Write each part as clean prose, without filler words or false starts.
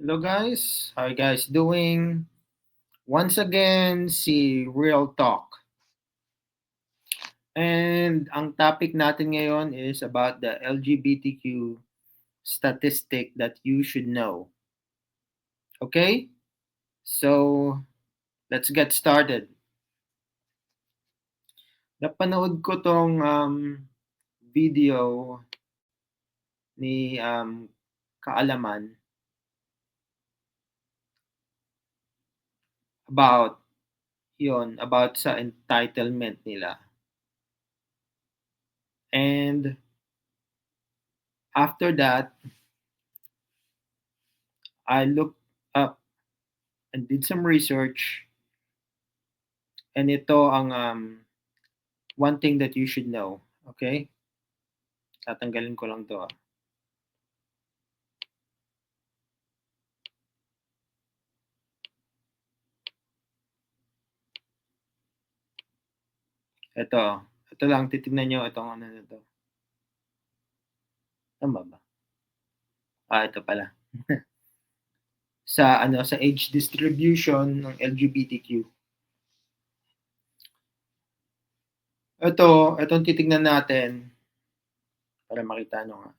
Hello guys, how you guys doing? Once again, si Real Talk. And ang topic natin ngayon is about the LGBTQ statistic that you should know. Okay? So, let's get started. Napanood ko tong video ni Kaalaman about about sa entitlement nila. And after that, I looked up and did some research, and ito ang one thing that you should know. Okay? Tatanggalin ko lang to. Ito. Ito lang, titignan nyo itong ano na to. Tama ba? Ito pala. sa age distribution ng LGBTQ. Itong titignan natin para makita nyo nga.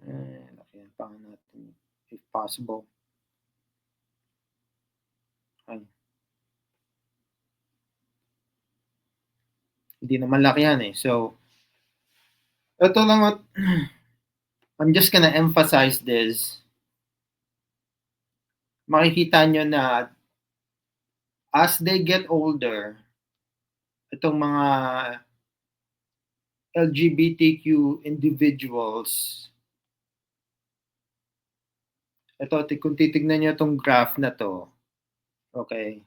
Yan. Lakihan pa natin if possible. Ay. Hindi naman lakihan eh. So, ito lang at I'm just gonna emphasize this. Makikita nyo na as they get older, itong mga LGBTQ individuals, ito, kung titignan nyo itong graph na to, okay,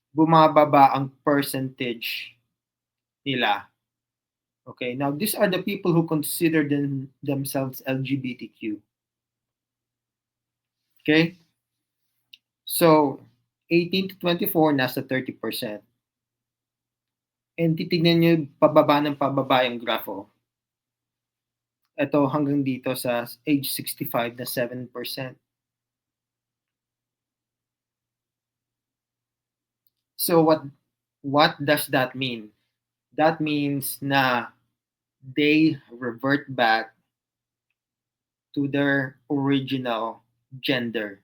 bumababa ang percentage nila. Okay, now these are the people who consider themselves LGBTQ. Okay? So, 18 to 24, nasa 30%. And titignan nyo pababa ng pababa yung graph. Ito hanggang dito sa age 65 na 7%. So what does that mean? That means na they revert back to their original gender.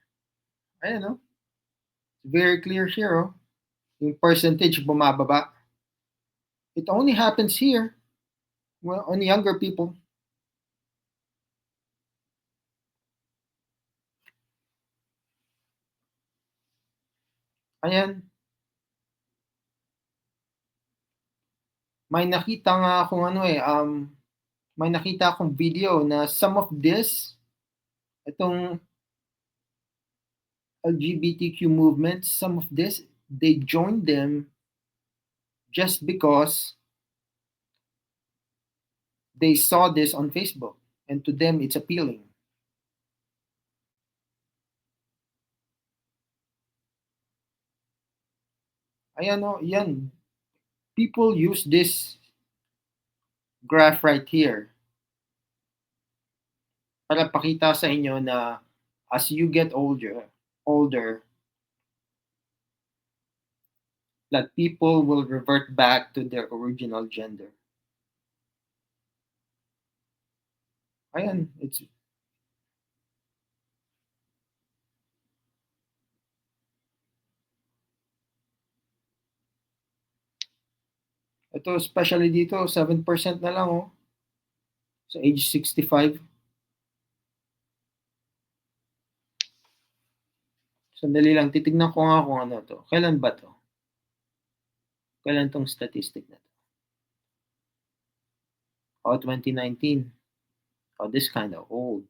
Ayan, no? Very clear here, oh. Yung percentage bumababa. It only happens here, well, on younger people. Ayan. May nakita nga akong may nakita akong video na some of this, itong LGBTQ movement, some of this, they joined them just because they saw this on Facebook and to them it's appealing. Ayan o, yan. People use this graph right here para pakita sa inyo na as you get older, that people will revert back to their original gender. Ayan, ito especially dito, 7% na lang oh. Sa age 65. Sandali lang, titignan ko nga kung ano to. Kailan ba to? Kailan tong statistic na to? 2019. This kind of old.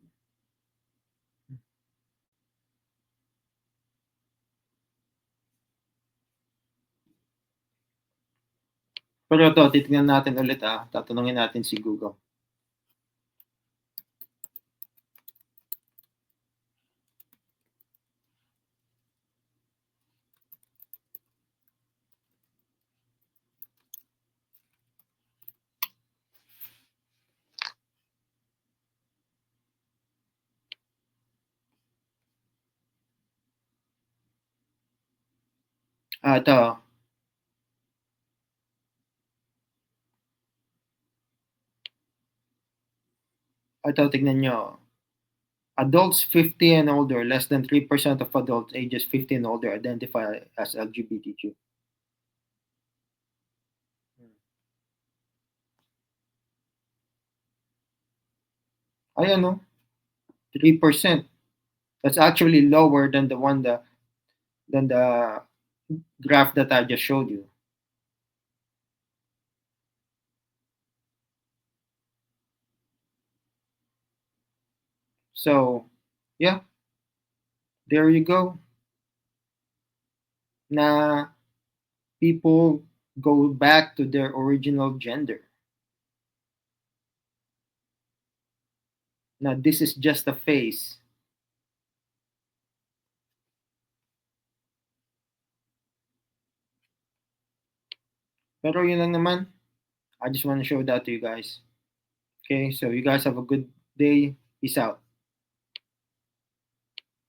Pero ito, titignan natin ulit tatanungin natin si Google. Ito. Ito, tignan nyo. Adults 50 and older, less than 3% of adults ages 50 and older identify as LGBTQ. Ayan, no? 3%. That's actually lower than the graph that I just showed you. So, yeah, there you go. Na people go back to their original gender. Na this is just a phase. Pero yun lang naman. I just want to show that to you guys. Okay, so you guys have a good day. Peace out.